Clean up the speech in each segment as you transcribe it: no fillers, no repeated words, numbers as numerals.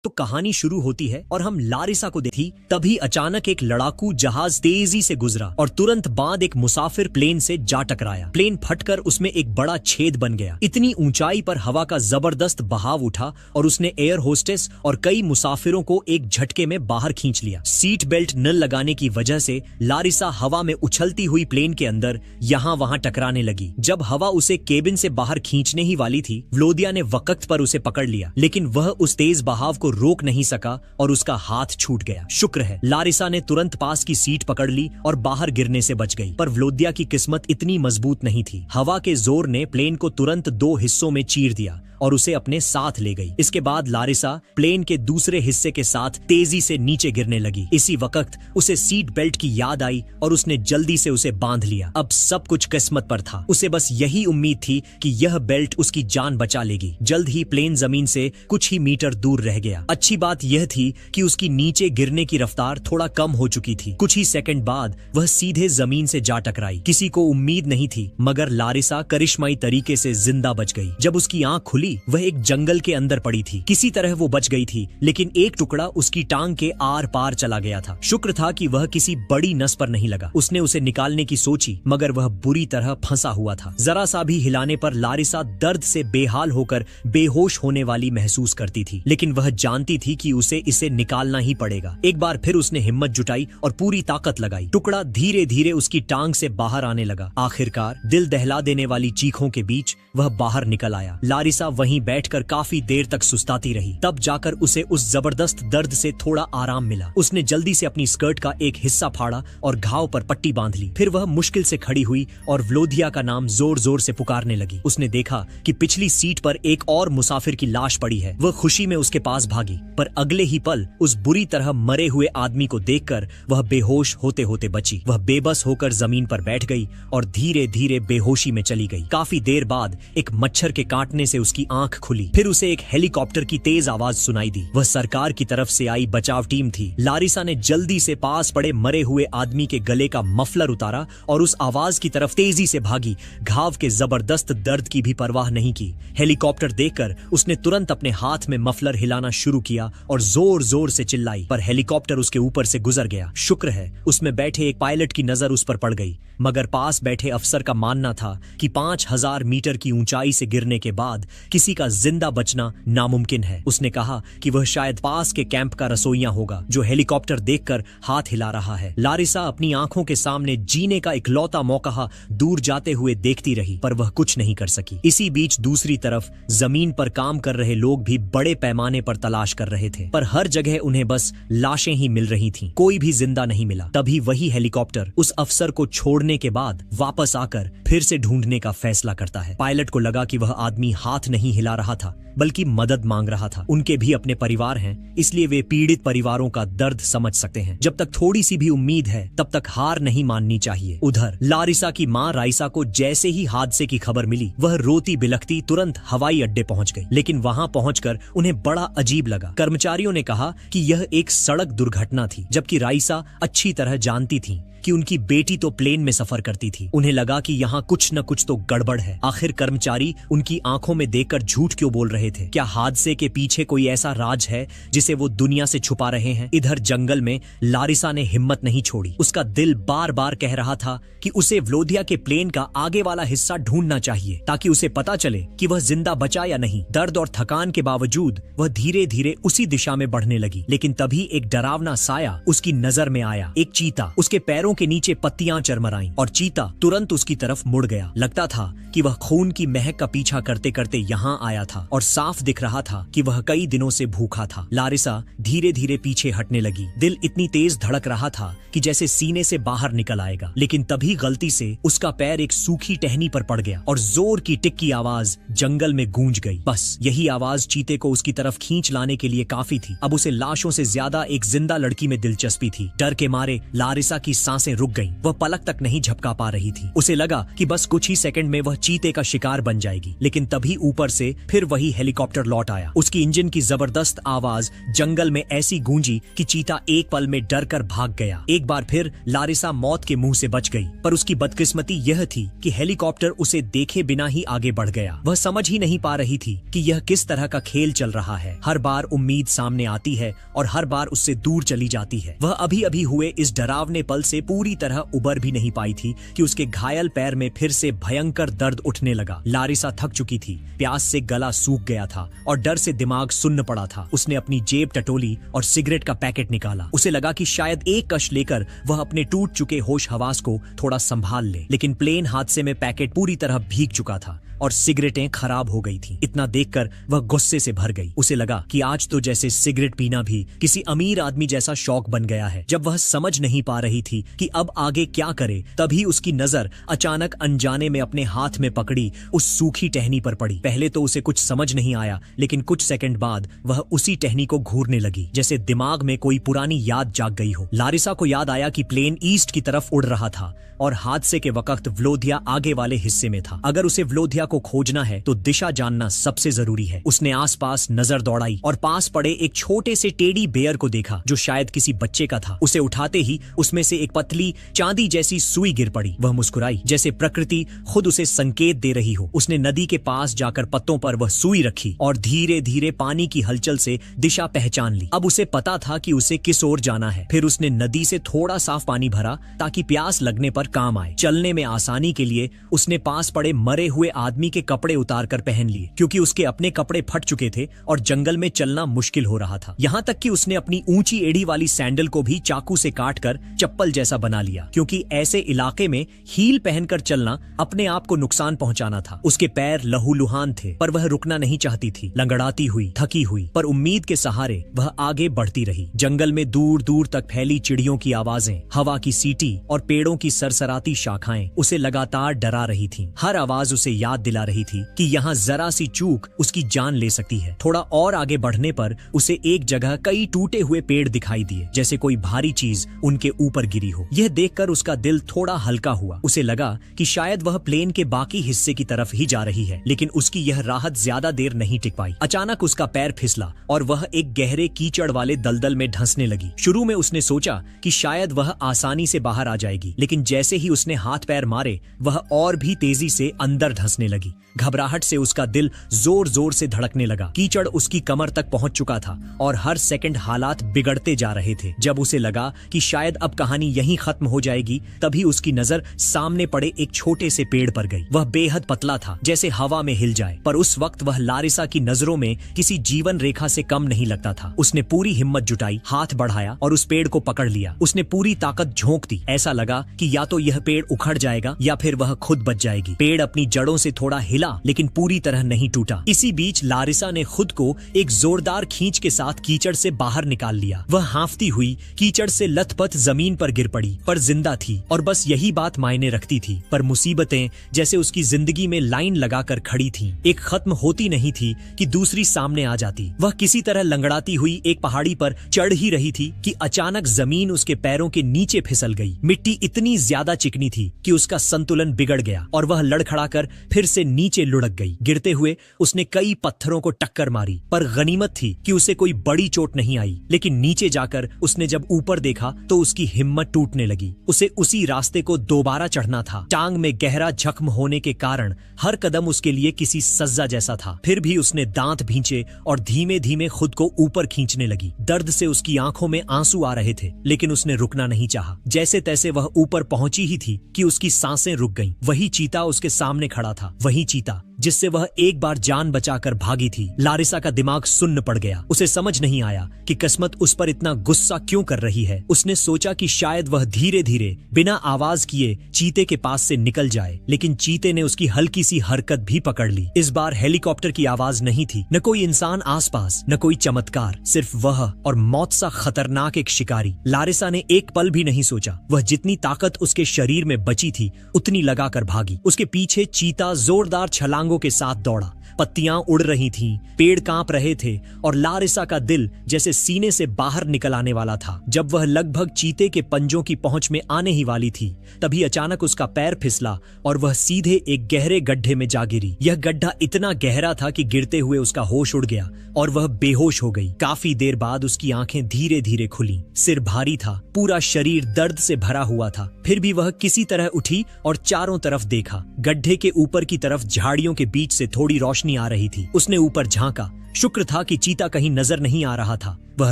तो कहानी शुरू होती है और हम लारिसा को देखी। तभी अचानक एक लड़ाकू जहाज तेजी से गुजरा और तुरंत बाद एक मुसाफिर प्लेन से जा टकराया। प्लेन फटकर उसमें एक बड़ा छेद बन गया। इतनी ऊंचाई पर हवा का जबरदस्त बहाव उठा और उसने एयर होस्टेस और कई मुसाफिरों को एक झटके में बाहर खींच लिया। सीट बेल्ट न लगाने की वजह से लारिसा हवा में उछलती हुई प्लेन के अंदर यहाँ वहां टकराने लगी। जब हवा उसे केबिन से बाहर खींचने ही वाली थी, व्लोदिया ने वक्त पर उसे पकड़ लिया, लेकिन वह उस तेज बहाव को रोक नहीं सका और उसका हाथ छूट गया। शुक्र है लारिसा ने तुरंत पास की सीट पकड़ ली और बाहर गिरने से बच गई। पर व्लोदिया की किस्मत इतनी मजबूत नहीं थी। हवा के जोर ने प्लेन को तुरंत 2 हिस्सों में चीर दिया और उसे अपने साथ ले गई। इसके बाद लारिसा प्लेन के दूसरे हिस्से के साथ तेजी से नीचे गिरने लगी। इसी वक्त उसे सीट बेल्ट की याद आई और उसने जल्दी से उसे बांध लिया। अब सब कुछ किस्मत पर था। उसे बस यही उम्मीद थी कि यह बेल्ट उसकी जान बचा लेगी। जल्द ही प्लेन जमीन से कुछ ही मीटर दूर रह गया। अच्छी बात यह थी कि उसकी नीचे गिरने की रफ्तार थोड़ा कम हो चुकी थी। कुछ ही सेकंड बाद वह सीधे जमीन से जा टकराई। किसी को उम्मीद नहीं थी, मगर लारिसा करिश्माई तरीके से जिंदा बच गई। जब उसकी आंख खुली, वह एक जंगल के अंदर पड़ी थी। किसी तरह वो बच गई थी, लेकिन एक टुकड़ा उसकी टांग के आर पार चला गया था। शुक्र था कि वह किसी बड़ी नस पर नहीं लगा। उसने उसे निकालने की सोची, मगर वह बुरी तरह फंसा हुआ था। जरा सा भी हिलाने पर लारिसा दर्द से बेहाल होकर बेहोश होने वाली महसूस करती थी, लेकिन वह जानती थी कि उसे इसे निकालना ही पड़ेगा। एक बार फिर उसने हिम्मत जुटाई और पूरी ताकत लगाई। टुकड़ा धीरे धीरे उसकी टांग से बाहर आने लगा। आखिरकार दिल दहला देने वाली चीखों के बीच वह बाहर निकल आया। लारिसा वहीं बैठकर काफी देर तक सुस्ताती रही। तब जाकर उसे उस जबरदस्त दर्द से थोड़ा आराम मिला। उसने जल्दी से अपनी स्कर्ट का एक हिस्सा फाड़ा और घाव पर पट्टी बांध ली। फिर वह मुश्किल से खड़ी हुई और व्लोदिया का नाम जोर जोर से पुकारने लगी। उसने देखा कि पिछली सीट पर एक और मुसाफिर की लाश पड़ी है। वह खुशी में उसके पास भागी, पर अगले ही पल उस बुरी तरह मरे हुए आदमी को देखकर वह बेहोश होते होते बची। वह बेबस होकर जमीन पर बैठ गई और धीरे धीरे बेहोशी में चली गई। काफी देर बाद एक मच्छर के काटने से उसकी आंख खुली। फिर उसे एक हेलीकॉप्टर की तेज आवाज सुनाई दी। वह सरकार की तरफ से आई बचाव टीम थी। लारिसा ने जल्दी से पास पड़े मरे हुए आदमी के गले का मफलर उतारा और उस आवाज की तरफ तेजी से भागी। घाव के जबरदस्त दर्द की भी परवाह नहीं की। हेलीकॉप्टर देखकर उसने तुरंत अपने हाथ में मफलर हिलाना शुरू किया और जोर जोर से चिल्लाई, पर हेलीकॉप्टर उसके ऊपर से गुजर गया। शुक्र है उसमें बैठे एक पायलट की नजर उस पर पड़ गई, मगर पास बैठे अफसर का मानना था कि 5000 मीटर की ऊंचाई से गिरने के बाद किसी का जिंदा बचना नामुमकिन है। उसने कहा कि वह शायद पास के कैंप का रसोइया होगा, जो हेलीकॉप्टर देखकर हाथ हिला रहा है। लारिसा अपनी आंखों के सामने जीने का इकलौता मौका दूर जाते हुए देखती रही, पर वह कुछ नहीं कर सकी। इसी बीच दूसरी तरफ जमीन पर काम कर रहे लोग भी बड़े पैमाने पर तलाश कर रहे थे, पर हर जगह उन्हें बस लाशें ही मिल रही थीं। कोई भी जिंदा नहीं मिला। तभी वही हेलीकॉप्टर उस अफसर को छोड़ने के बाद वापस आकर फिर से ढूंढने का फैसला करता है। पायलट को लगा कि वह आदमी हाथ नहीं हिला रहा था, बल्कि मदद मांग रहा था। उनके भी अपने परिवार हैं, इसलिए वे पीड़ित परिवारों का दर्द समझ सकते हैं। जब तक थोड़ी सी भी उम्मीद है, तब तक हार नहीं माननी चाहिए। उधर लारिसा की मां राइसा को जैसे ही हादसे की खबर मिली, वह रोती बिलखती तुरंत हवाई अड्डे पहुंच गई। लेकिन वहां पहुंचकर उन्हें बड़ा अजीब लगा। कर्मचारियों ने कहा कि यह एक सड़क दुर्घटना थी, जबकि राइसा अच्छी तरह जानती थी कि उनकी बेटी तो प्लेन में सफर करती थी। उन्हें लगा कि यहाँ कुछ न कुछ तो गड़बड़ है। आखिर कर्मचारी उनकी आंखों में देखकर झूठ क्यों बोल रहे थे? क्या हादसे के पीछे कोई ऐसा राज है जिसे वो दुनिया से छुपा रहे हैं? इधर जंगल में लारिसा ने हिम्मत नहीं छोड़ी। उसका दिल बार बार कह रहा था कि उसे व्लोदिया के प्लेन का आगे वाला हिस्सा ढूंढना चाहिए, ताकि उसे पता चले कि वह जिंदा बचा या नहीं। दर्द और थकान के बावजूद वह धीरे धीरे उसी दिशा में बढ़ने लगी। लेकिन तभी एक डरावना साया उसकी नजर में आया। एक चीता। उसके पैरों के नीचे पत्तियां चरमराईं और चीता तुरंत उसकी तरफ मुड़ गया। लगता था कि वह खून की महक का पीछा करते करते यहाँ आया था और साफ दिख रहा था कि वह कई दिनों से भूखा था। लारिसा धीरे धीरे पीछे हटने लगी। दिल इतनी तेज धड़क रहा था कि जैसे सीने से बाहर निकल आएगा। लेकिन तभी गलती से उसका पैर एक सूखी टहनी पर पड़ गया और जोर की टिक की आवाज जंगल में गूंज गई। बस यही आवाज चीते को उसकी तरफ खींच लाने के लिए काफी थी। अब उसे लाशों से ज्यादा एक जिंदा लड़की में दिलचस्पी थी। डर के मारे लारिसा की सांसें सांसें रुक गईं। वह पलक तक नहीं झपका पा रही थी। उसे लगा कि बस कुछ ही सेकंड में वह चीते का शिकार बन जाएगी, लेकिन तभी ऊपर से फिर वही हेलीकॉप्टर लौट आया। उसकी इंजन की जबरदस्त आवाज जंगल में ऐसी गूंजी कि चीता एक पल में डर कर भाग गया। एक बार फिर लारिसा मौत के मुंह से बच गई, पर उसकी बदकिस्मती यह थी कि हेलीकॉप्टर उसे देखे बिना ही आगे बढ़ गया। वह समझ ही नहीं पा रही थी कि यह किस तरह का खेल चल रहा है। हर बार उम्मीद सामने आती है और हर बार उससे दूर चली जाती है। वह अभी अभी हुए इस डरावने पल से पूरी तरह उबर भी नहीं पाई थी कि उसके घायल पैर में फिर से भयंकर दर्द उठने लगा। लारिसा थक चुकी थी, प्यास से गला सूख गया था और डर से दिमाग सुन्न पड़ा था। उसने अपनी जेब टटोली और सिगरेट का पैकेट निकाला। उसे लगा कि शायद एक कश लेकर वह अपने टूट चुके होश हवास को थोड़ा संभाल ले, लेकिन प्लेन हादसे में पैकेट पूरी तरह भीग चुका था और सिगरेटें खराब हो गई थीं। इतना देखकर वह गुस्से से भर गई। उसे लगा कि आज तो जैसे सिगरेट पीना भी किसी अमीर आदमी जैसा शौक बन गया है। जब वह समझ नहीं पा रही थी कि अब आगे क्या करे, तभी उसकी नजर अचानक अनजाने में अपने हाथ में पकड़ी उस सूखी टहनी पर पड़ी। पहले तो उसे कुछ समझ नहीं आया, लेकिन कुछ सेकंड बाद वह उसी टहनी को घूरने लगी, जैसे दिमाग में कोई पुरानी याद जाग गई हो। लारिसा को याद आया कि प्लेन ईस्ट की तरफ उड़ रहा था और हादसे के वक्त व्लोधिया आगे वाले हिस्से में था। अगर उसे व्लोधिया को खोजना है तो दिशा जानना सबसे जरूरी है। उसने आसपास नजर दौड़ाई और पास पड़े एक छोटे से टेडी बेयर को देखा जो शायद किसी बच्चे का था। उसे उठाते ही उसमें से एक पतली चांदी जैसी सुई गिर पड़ी। वह मुस्कुराई जैसे प्रकृति खुद उसे संकेत दे रही हो। उसने नदी के पास जाकर पत्तों पर वह सुई रखी और धीरे धीरे पानी की हलचल से दिशा पहचान ली। अब उसे पता था कि उसे किस ओर जाना है। फिर उसने नदी से थोड़ा साफ पानी भरा ताकि प्यास लगने पर काम आए। चलने में आसानी के लिए उसने पास पड़े मरे हुए आदमी के कपड़े उतारकर पहन लिए, क्योंकि उसके अपने कपड़े फट चुके थे और जंगल में चलना मुश्किल हो रहा था। यहाँ तक कि उसने अपनी ऊंची एड़ी वाली सैंडल को भी चाकू से काटकर चप्पल जैसा बना लिया, क्योंकि ऐसे इलाके में हील पहनकर चलना अपने आप को नुकसान पहुंचाना था। उसके पैर लहूलुहान थे, पर वह रुकना नहीं चाहती थी। लंगड़ाती हुई, थकी हुई, पर उम्मीद के सहारे वह आगे बढ़ती रही। जंगल में दूर दूर तक फैली चिड़ियों की आवाजें, हवा की सीटी और पेड़ों की सरसराती शाखाएं उसे लगातार डरा रही थीं। हर आवाज उसे याद दिला रही थी कि यहाँ जरा सी चूक उसकी जान ले सकती है। थोड़ा और आगे बढ़ने पर उसे एक जगह कई टूटे हुए पेड़ दिखाई दिए, जैसे कोई भारी चीज उनके ऊपर गिरी हो। यह देखकर उसका दिल थोड़ा हल्का हुआ। उसे लगा कि शायद वह प्लेन के बाकी हिस्से की तरफ ही जा रही है, लेकिन उसकी यह राहत ज्यादा देर नहीं टिक पाई। अचानक उसका पैर फिसला और वह एक गहरे कीचड़ वाले दलदल में धंसने लगी। शुरू में उसने सोचा कि शायद वह आसानी से बाहर आ जाएगी, लेकिन जैसे ही उसने हाथ पैर मारे वह और भी तेजी से अंदर धंसने लगी। घबराहट से उसका दिल जोर जोर से धड़कने लगा। कीचड़ उसकी कमर तक पहुंच चुका था और हर सेकंड हालात बिगड़ते जा रहे थे। जब उसे लगा कि शायद अब कहानी यहीं खत्म हो जाएगी, तभी उसकी नजर सामने पड़े एक छोटे से पेड़ पर गई। वह बेहद पतला था, जैसे हवा में हिल जाए, पर उस वक्त वह लारिसा की नजरों में किसी जीवन रेखा से कम नहीं लगता था। उसने पूरी हिम्मत जुटाई, हाथ बढ़ाया और उस पेड़ को पकड़ लिया। उसने पूरी ताकत झोंक दी। ऐसा लगा कि या तो यह पेड़ उखड़ जाएगा या फिर वह खुद बच जाएगी। पेड़ अपनी जड़ों से थोड़ा हिला, लेकिन पूरी तरह नहीं टूटा। इसी बीच लारिसा ने खुद को एक जोरदार खींच के साथ कीचड़ से बाहर निकाल लिया। वह हांफती हुई कीचड़ से लथपथ जमीन पर गिर पड़ी, पर जिंदा थी और बस यही बात मायने रखती थी। पर मुसीबतें जैसे उसकी जिंदगी में लाइन लगाकर खड़ी थीं। एक खत्म होती नहीं थी कि दूसरी सामने आ जाती। वह किसी तरह लंगड़ाती हुई एक पहाड़ी पर चढ़ ही रही थी कि अचानक जमीन उसके पैरों के नीचे फिसल गई। मिट्टी इतनी ज्यादा चिकनी थी कि उसका संतुलन बिगड़ गया और वह लड़खड़ाकर फिर से नीचे लुढ़क गई। गिरते हुए उसने कई पत्थरों को टक्कर मारी, पर गनीमत थी कि उसे कोई बड़ी चोट नहीं आई। लेकिन नीचे जाकर उसने जब ऊपर देखा तो उसकी हिम्मत टूटने लगी। उसे उसी रास्ते को दोबारा चढ़ना था। टांग में गहरा जख्म होने के कारण हर कदम उसके लिए किसी सज्जा जैसा था। फिर भी उसने दांत भींचे और धीमे धीमे खुद को ऊपर खींचने लगी। दर्द से उसकी आंखों में आंसू आ रहे थे, लेकिन उसने रुकना नहीं चाहा। जैसे तैसे वह ऊपर पहुंची ही थी कि उसकी सांसें रुक गईं। वही चीता उसके सामने खड़ा था, वही चीता जिससे वह एक बार जान बचाकर भागी थी। लारिसा का दिमाग सुन्न पड़ गया। उसे समझ नहीं आया कि किस्मत उस पर इतना गुस्सा क्यों कर रही है। उसने सोचा कि शायद वह धीरे धीरे बिना आवाज किए चीते के पास से निकल जाए, लेकिन चीते ने उसकी हल्की सी हरकत भी पकड़ ली। इस बार हेलीकॉप्टर की आवाज नहीं थी, न कोई इंसान आसपास, न कोई चमत्कार, सिर्फ वह और मौत सा खतरनाक एक शिकारी। लारिसा ने एक पल भी नहीं सोचा। वह जितनी ताकत उसके शरीर में बची थी उतनी लगाकर भागी। उसके पीछे चीता जोरदार छलांगों के साथ दौड़ा, पत्तियां उड़ रही थीं, पेड़ कांप रहे थे और लारिसा का दिल जैसे सीने से बाहर निकल आने वाला था। जब वह लगभग चीते के पंजों की पहुंच में आने ही वाली थी, तभी अचानक उसका पैर फिसला और वह सीधे एक गहरे गड्ढे में जा गिरी। यह गड्ढा इतना गहरा था कि गिरते हुए उसका होश उड़ गया और वह बेहोश हो गई। काफी देर बाद उसकी आंखें धीरे धीरे खुली। सिर भारी था, पूरा शरीर दर्द से भरा हुआ था, फिर भी वह किसी तरह उठी और चारों तरफ देखा। गड्ढे के ऊपर की तरफ झाड़ियों के बीच से थोड़ी रोशनी आ रही थी। उसने ऊपर झांका। शुक्र था कि चीता कहीं नजर नहीं आ रहा था। वह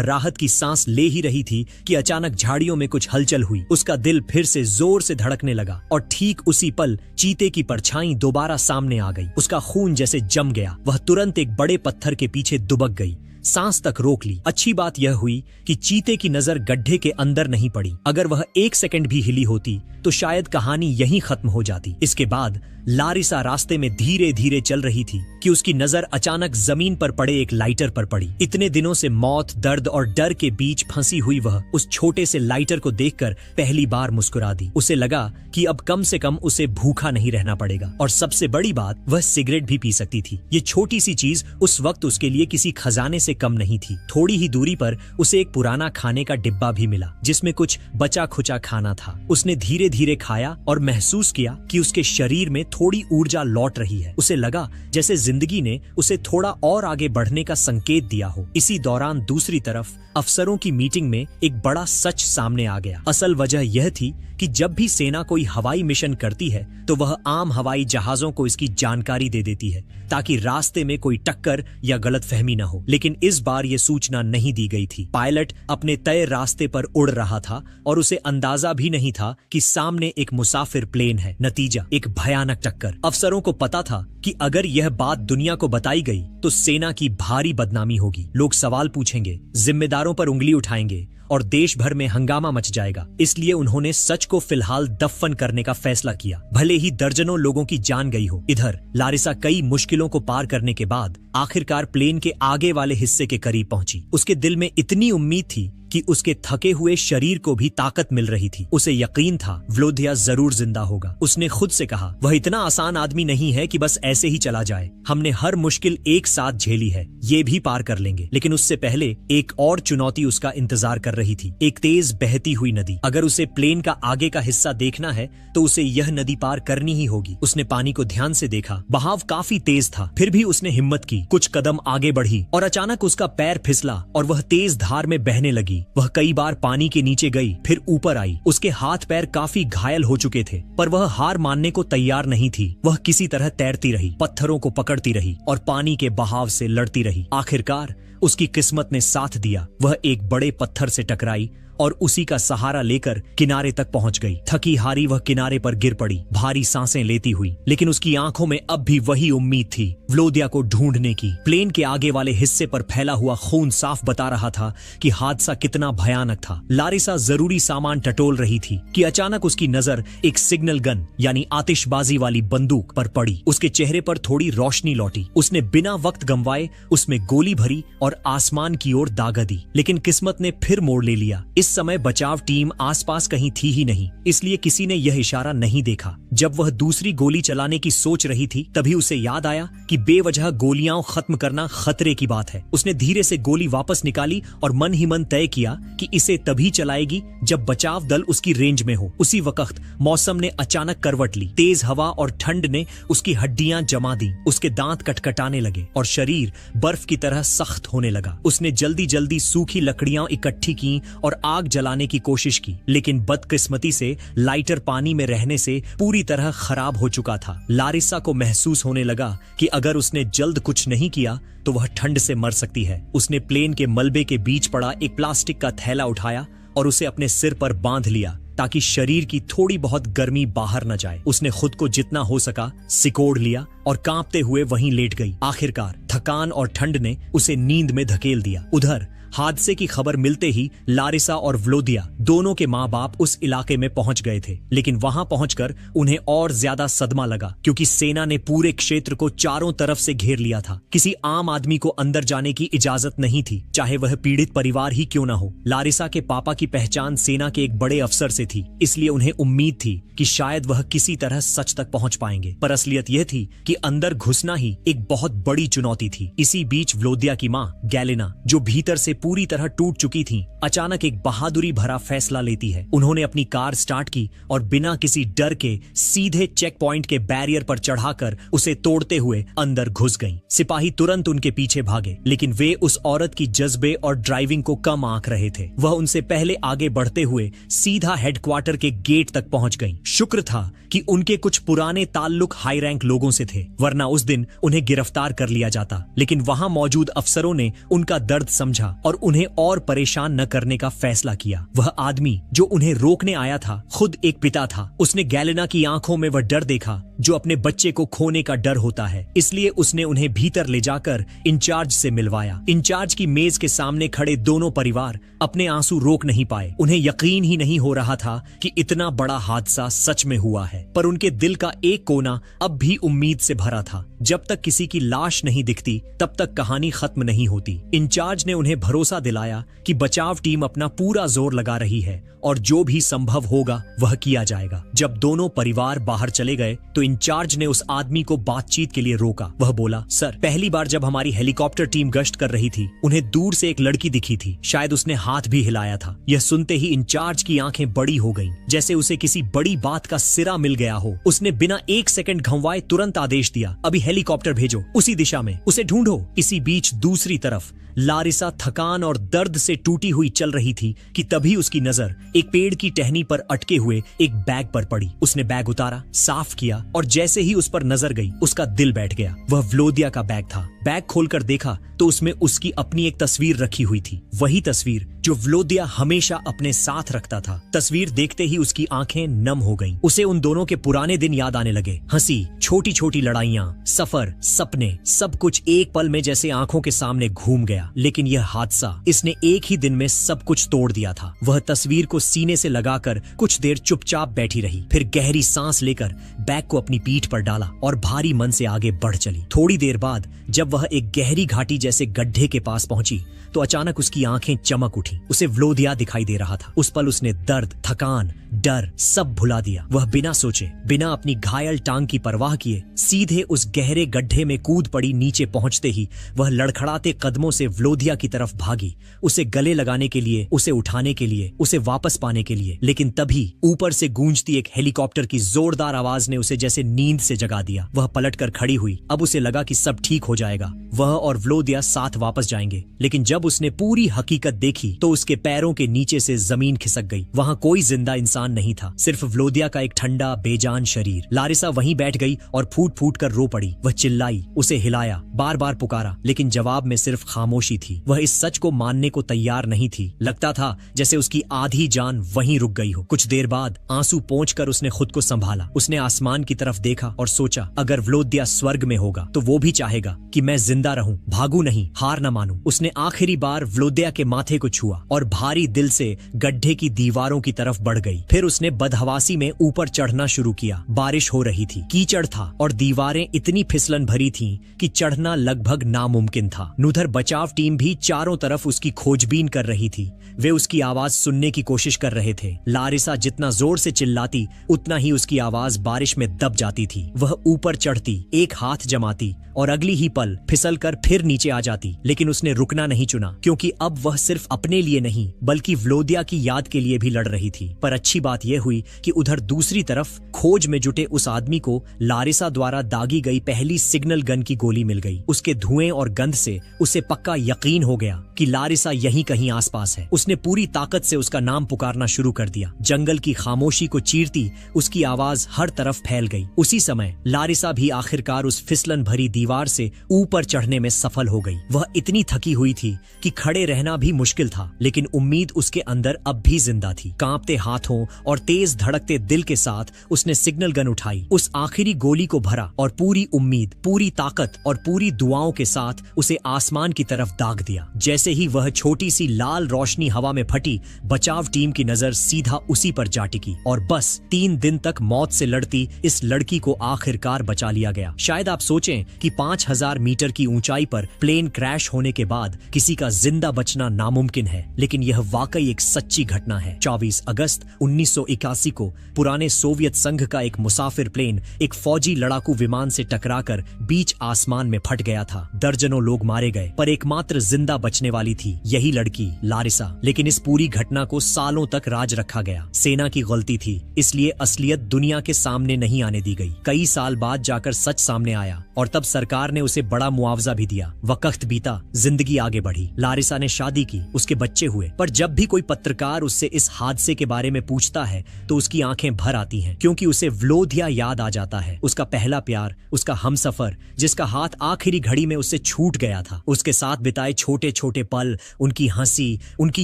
राहत की सांस ले ही रही थी कि अचानक झाड़ियों में कुछ हलचल हुई। उसका दिल फिर से जोर से धड़कने लगा और ठीक उसी पल चीते की परछाई दोबारा सामने आ गई। उसका खून जैसे जम गया। वह तुरंत एक बड़े पत्थर के पीछे दुबक गई, सांस तक रोक ली। अच्छी बात यह हुई कि चीते की नजर गड्ढे के अंदर नहीं पड़ी। अगर वह एक सेकंड भी हिली होती तो शायद कहानी यहीं खत्म हो जाती। इसके बाद लारिसा रास्ते में धीरे धीरे चल रही थी कि उसकी नजर अचानक जमीन पर पड़े एक लाइटर पर पड़ी। इतने दिनों से मौत, दर्द और डर के बीच फंसी हुई वह उस छोटे से लाइटर को देखकर पहली बार मुस्कुरा दी। उसे लगा कि अब कम से कम उसे भूखा नहीं रहना पड़ेगा और सबसे बड़ी बात, वह सिगरेट भी पी सकती थी। ये छोटी सी चीज उस वक्त उसके लिए किसी खजाने से कम नहीं थी। थोड़ी ही दूरी पर उसे एक पुराना खाने का डिब्बा भी मिला जिसमें कुछ बचा खुचा खाना था। उसने धीरे धीरे खाया और महसूस किया कि उसके शरीर में थोड़ी ऊर्जा लौट रही है। उसे लगा जैसे जिंदगी ने उसे थोड़ा और आगे बढ़ने का संकेत दिया हो। इसी दौरान दूसरी तरफ अफसरों की मीटिंग में एक बड़ा सच सामने आ गया। असल वजह यह थी कि जब भी सेना कोई हवाई मिशन करती है तो वह आम हवाई जहाजों को इसकी जानकारी दे देती है ताकि रास्ते में कोई टक्कर या गलतफहमी न हो। लेकिन इस बार यह सूचना नहीं दी गई थी। पायलट अपने तय रास्ते पर उड़ रहा था और उसे अंदाजा भी नहीं था कि सामने एक मुसाफिर प्लेन है। नतीजा, एक भयानक टक्कर। अफसरों को पता था कि अगर यह बात दुनिया को बताई गई तो सेना की भारी बदनामी होगी। लोग सवाल पूछेंगे, जिम्मेदारों पर उंगली उठाएंगे और देश भर में हंगामा मच जाएगा। इसलिए उन्होंने सच को फिलहाल दफन करने का फैसला किया, भले ही दर्जनों लोगों की जान गई हो। इधर लारिसा कई मुश्किलों को पार करने के बाद आखिरकार प्लेन के आगे वाले हिस्से के करीब पहुंची। उसके दिल में इतनी उम्मीद थी कि उसके थके हुए शरीर को भी ताकत मिल रही थी। उसे यकीन था व्लोदिया जरूर जिंदा होगा। उसने खुद से कहा, वह इतना आसान आदमी नहीं है कि बस ऐसे ही चला जाए। हमने हर मुश्किल एक साथ झेली है, ये भी पार कर लेंगे। लेकिन उससे पहले एक और चुनौती उसका इंतजार कर रही थी, एक तेज बहती हुई नदी। अगर उसे प्लेन का आगे का हिस्सा देखना है तो उसे यह नदी पार करनी ही होगी। उसने पानी को ध्यान से देखा। बहाव काफी तेज था, फिर भी उसने हिम्मत की, कुछ कदम आगे बढ़ी और अचानक उसका पैर फिसला और वह तेज धार में बहने लगी। वह कई बार पानी के नीचे गई, फिर ऊपर आई। उसके हाथ पैर काफी घायल हो चुके थे, पर वह हार मानने को तैयार नहीं थी। वह किसी तरह तैरती रही, पत्थरों को पकड़ती रही और पानी के बहाव से लड़ती रही। आखिरकार उसकी किस्मत ने साथ दिया। वह एक बड़े पत्थर से टकराई और उसी का सहारा लेकर किनारे तक पहुंच गई। थकी हारी वह किनारे पर गिर पड़ी, भारी सांसें लेती हुई। लेकिन उसकी आंखों में अब भी वही उम्मीद थी, व्लोदिया को ढूंढने की। प्लेन के आगे वाले हिस्से पर फैला हुआ खून साफ बता रहा था कि हादसा कितना भयानक था। लारिसा जरूरी सामान टटोल रही थी कि अचानक उसकी नजर एक सिग्नल गन यानी आतिशबाजी वाली बंदूक पर पड़ी। उसके चेहरे पर थोड़ी रोशनी लौटी। उसने बिना वक्त गंवाए उसमें गोली भरी और आसमान की ओर दागा दी। लेकिन किस्मत ने फिर मोड़ ले लिया। इस समय बचाव टीम आसपास कहीं थी ही नहीं, इसलिए किसी ने यह इशारा नहीं देखा। जब वह दूसरी गोली चलाने की सोच रही थी तभी उसे याद आया कि बेवजह गोलियां खत्म करना खतरे की बात है। उसने धीरे से गोली वापस निकाली और मन ही मन तय किया कि इसे तभी चलाएगी जब बचाव दल उसकी रेंज में हो। उसी वक्त मौसम ने अचानक करवट ली। तेज हवा और ठंड ने उसकी हड्डियां जमा दी। उसके दांत कटकटाने लगे और शरीर बर्फ की तरह सख्त होने लगा। उसने जल्दी जल्दी सूखी लकड़ियां इकट्ठी की और आग जलाने की कोशिश की, लेकिन बदकिस्मती से लाइटर पानी में रहने से पूरी तरह खराब हो चुका था। लारिसा को महसूस होने लगा कि अगर उसने जल्द कुछ नहीं किया तो वह ठंड से मर सकती है। उसने प्लेन के मलबे के बीच पड़ा एक प्लास्टिक का थैला उठाया और उसे अपने सिर पर बांध लिया ताकि शरीर की थोड़ी बहुत गर्मी बाहर न जाए। उसने खुद को जितना हो सका सिकोड़ लिया और कांपते हुए वहीं लेट गई। आखिरकार थकान और ठंड ने उसे नींद में धकेल दिया। उधर हादसे की खबर मिलते ही लारिसा और व्लोदिया दोनों के माँ बाप उस इलाके में पहुंच गए थे, लेकिन वहां पहुंचकर उन्हें और ज्यादा सदमा लगा क्योंकि सेना ने पूरे क्षेत्र को चारों तरफ से घेर लिया था। किसी आम आदमी को अंदर जाने की इजाजत नहीं थी, चाहे वह पीड़ित परिवार ही क्यों न हो। लारिसा के पापा की पहचान सेना के एक बड़े अफसर से थी, इसलिए उन्हें उम्मीद थी कि शायद वह किसी तरह सच तक पहुंच पाएंगे, पर असलियत यह थी कि अंदर घुसना ही एक बहुत बड़ी चुनौती थी। इसी बीच व्लोदिया की माँ गैलेना, जो भीतर से पूरी तरह टूट चुकी थी, अचानक एक बहादुरी भरा फैसला लेती है। उन्होंने अपनी कार स्टार्ट की और बिना किसी डर के सीधे चेक पॉइंट के बैरियर पर चढ़ाकर उसे तोड़ते हुए अंदर घुस गईं। सिपाही तुरंत उनके पीछे भागे, लेकिन वे उस औरत की जज्बे और ड्राइविंग को कम आंक रहे थे। वह उनसे पहले आगे बढ़ते हुए सीधा हेडक्वार्टर के गेट तक पहुंच गईं। शुक्र था कि उनके कुछ पुराने ताल्लुक हाई रैंक लोगों से थे, वरना उस दिन उन्हें गिरफ्तार कर लिया जाता। लेकिन वहां मौजूद अफसरों ने उनका दर्द समझा और उन्हें और परेशान न करने का फैसला किया। वह आदमी जो उन्हें रोकने आया था खुद एक पिता था। उसने गैलेना की आंखों में वह डर देखा जो अपने बच्चे को खोने का डर होता है, इसलिए उसने उन्हें भीतर ले जाकर इंचार्ज से मिलवाया। इंचार्ज की मेज के सामने खड़े दोनों परिवार अपने आंसू रोक नहीं पाए। उन्हें यकीन ही नहीं हो रहा था कि इतना बड़ा हादसा सच में हुआ है, पर उनके दिल का एक कोना अब भी उम्मीद से भरा था। जब तक किसी की लाश नहीं दिखती तब तक कहानी खत्म नहीं होती। इंचार्ज ने उन्हें भरोसा दिलाया कि बचाव टीम अपना पूरा जोर लगा रही है और जो भी संभव होगा वह किया जाएगा। जब दोनों परिवार बाहर चले गए तो इंचार्ज ने उस आदमी को बातचीत के लिए रोका। वह बोला, सर, पहली बार जब हमारी हेलीकॉप्टर टीम गश्त कर रही थी, उन्हें दूर से एक लड़की दिखी थी, शायद उसने हाथ भी हिलाया था। यह सुनते ही इंचार्ज की आंखें बड़ी हो गईं, जैसे उसे किसी बड़ी बात का सिरा मिल गया हो। उसने बिना एक सेकंड घंवाए तुरंत आदेश दिया, अभी हेलीकॉप्टर भेजो, उसी दिशा में, उसे ढूंढो। इसी बीच दूसरी तरफ लारिसा थकान और दर्द से टूटी हुई चल रही थी कि तभी उसकी नजर एक पेड़ की टहनी पर अटके हुए एक बैग पर पड़ी। उसने बैग उतारा, साफ किया और जैसे ही उस पर नजर गई उसका दिल बैठ गया। वह व्लोदिया का बैग था। बैग खोलकर देखा तो उसमें उसकी अपनी एक तस्वीर रखी हुई थी, वही तस्वीर जो व्लोदिया हमेशा अपने साथ रखता था। तस्वीर देखते ही उसकी आंखें नम हो गईं। उसे उन दोनों के पुराने दिन याद आने लगे। हंसी, छोटी छोटी लड़ाइयां, सफर, सपने, सब कुछ एक पल में जैसे आंखों के सामने घूम गया। लेकिन यह हादसा, इसने एक ही दिन में सब कुछ तोड़ दिया था। वह तस्वीर को सीने से लगाकर कुछ देर चुपचाप बैठी रही, फिर गहरी सांस लेकर बैग को अपनी पीठ पर डाला और भारी मन से आगे बढ़ चली। थोड़ी देर बाद जब वह एक गहरी घाटी जैसे गड्ढे के पास पहुंची तो अचानक उसकी आंखें चमक उठी। उसे व्लोदिया दिखाई दे रहा था। उस पल उसने दर्द, थकान, डर सब भुला दिया। वह बिना सोचे, बिना अपनी घायल टांग की परवाह किए सीधे उस गहरे गड्ढे में कूद पड़ी। नीचे पहुंचते ही वह लड़खड़ाते कदमों से व्लोदिया की तरफ भागी, उसे गले लगाने के लिए, उसे उठाने के लिए, उसे वापस पाने के लिए। लेकिन तभी ऊपर से गूंजती एक हेलीकॉप्टर की जोरदार आवाज ने उसे जैसे नींद से जगा दिया। वह पलटकर खड़ी हुई। अब उसे लगा कि सब ठीक हो जाएगा, वह और व्लोदिया साथ वापस जाएंगे। लेकिन जब उसने पूरी हकीकत देखी तो उसके पैरों के नीचे से जमीन खिसक गई। वहां कोई जिंदा इंसान नहीं था, सिर्फ व्लोदिया का एक ठंडा बेजान शरीर। लारिसा वहीं बैठ गई और फूट फूट कर रो पड़ी। वह चिल्लाई, उसे हिलाया, बार बार पुकारा, लेकिन जवाब में सिर्फ खामोशी थी। वह इस सच को मानने को तैयार नहीं थी। लगता था जैसे उसकी आधी जान वहीं रुक गई हो। कुछ देर बाद आंसू पोंछकर उसने खुद को संभाला। उसने आसमान की तरफ देखा और सोचा, अगर व्लोदिया स्वर्ग में होगा तो वो भी चाहेगा कि मैं जिंदा रहूं, भागू नहीं, हार न मानूं। उसने आखिरी बार व्लोदिया के माथे को छुआ और भारी दिल से गड्ढे की दीवारों की तरफ बढ़ गई। फिर उसने बदहवासी में ऊपर चढ़ना शुरू किया। बारिश हो रही थी, कीचड़ था और दीवारें इतनी फिसलन भरी थीं कि चढ़ना लगभग नामुमकिन था। उधर बचाव टीम भी चारों तरफ उसकी खोजबीन कर रही थी। वे उसकी आवाज सुनने की कोशिश कर रहे थे। लारिसा जितना जोर से चिल्लाती उतना ही उसकी आवाज बारिश में दब जाती थी। वह ऊपर चढ़ती, एक हाथ जमाती और अगली ही पल फिसलकर फिर नीचे आ जाती। लेकिन उसने रुकना नहीं चुना, क्योंकि अब वह सिर्फ अपने लिए नहीं बल्कि व्लोदिया की याद के लिए भी लड़ रही थी। पर अच्छी बात यह हुई कि उधर दूसरी तरफ खोज में जुटे उस आदमी को लारिसा द्वारा दागी गई पहली सिग्नल गन की गोली मिल गई। उसके धुएं और गंध से उसे पक्का यकीन हो गया कि लारिसा यहीं कहीं आसपास है। उसने पूरी ताकत से उसका नाम पुकारना शुरू कर दिया। जंगल की खामोशी को चीरती उसकी आवाज हर तरफ फैल गई। उसी समय लारिसा भी आखिरकार उस फिसलन भरी दीवार से ऊपर चढ़ने में सफल हो गई। वह इतनी थकी हुई थी कि खड़े रहना भी मुश्किल था, लेकिन उम्मीद उसके अंदर अब भी जिंदा थी। कांपते हाथों और तेज धड़कते दिल के साथ उसने सिग्नल गन उठाई, उस आखिरी गोली को भरा और पूरी उम्मीद, पूरी ताकत और पूरी दुआओं के साथ उसे आसमान की तरफ दाग दिया। जैसे ही वह छोटी सी लाल रोशनी हवा में फटी, बचाव टीम की नजर सीधा उसी पर जा टिकी और बस 3 दिन तक मौत से लड़ती इस लड़की को आखिरकार बचा लिया गया। शायद आप सोचें कि 5000 मीटर की ऊंचाई पर प्लेन क्रैश होने के बाद किसी का जिंदा बचना नामुमकिन है, लेकिन यह वाकई एक सच्ची घटना है। 24 अगस्त 1981 को पुराने सोवियत संघ का एक मुसाफिर प्लेन एक फौजी लड़ाकू विमान से टकराकर बीच आसमान में फट गया था। दर्जनों लोग मारे गए, पर एकमात्र जिंदा बचने वाली थी यही लड़की लारिसा। लेकिन इस पूरी घटना को सालों तक राज रखा गया। सेना की गलती थी, इसलिए असलियत दुनिया के सामने नहीं आने दी गई। कई साल बाद जाकर सच सामने आया और तब सरकार ने उसे बड़ा मुआवजा भी दिया। वक्त बीता, जिंदगी आगे बढ़ी। लारिसा ने शादी की, उसके बच्चे हुए, पर जब भी कोई पत्रकार उससे इस हादसे के बारे में पूछता है तो उसकी आंखें भर आती हैं, क्योंकि उसे व्लोदिया याद आ जाता है, उसका पहला प्यार, उसका हमसफर जिसका हाथ आखिरी घड़ी में उससे छूट गया था। उसके साथ बिताए छोटे छोटे पल, उनकी हंसी, उनकी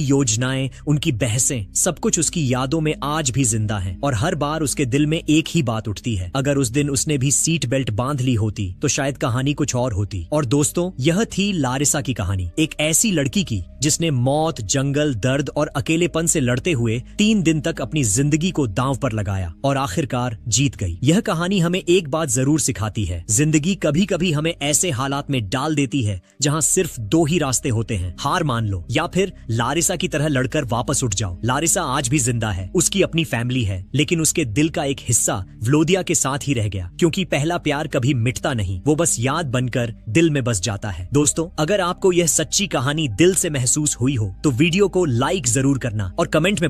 योजनाएं, उनकी बहसें, सब कुछ उसकी यादों में आज भी जिंदा है। और हर बार उसके दिल में एक ही बात उठती है, अगर उस दिन उसने भी सीट बेल्ट बांध ली होती तो शायद कहानी कुछ और होती। और दोस्तों, यह थी लारिसा की कहानी, एक ऐसी लड़की की जिसने मौत, जंगल, दर्द और अकेलेपन से लड़ते हुए 3 दिन तक अपनी जिंदगी को दांव पर लगाया और आखिरकार जीत गई। यह कहानी हमें एक बात जरूर सिखाती है, जिंदगी कभी कभी हमें ऐसे हालात में डाल देती है जहां सिर्फ 2 ही रास्ते होते हैं, हार मान लो या फिर लारिसा की तरह लड़कर वापस उठ जाओ। लारिसा आज भी जिंदा है, उसकी अपनी फैमिली है, लेकिन उसके दिल का एक हिस्सा व्लोदिया के साथ ही रह गया, क्योंकि पहला प्यार कभी मिटता नहीं, वो बस याद बनकर दिल में बस जाता है। दोस्तों, अगर आपको यह सच्ची कहानी दिल से महसूस हुई हो तो वीडियो को लाइक जरूर करना और कमेंट में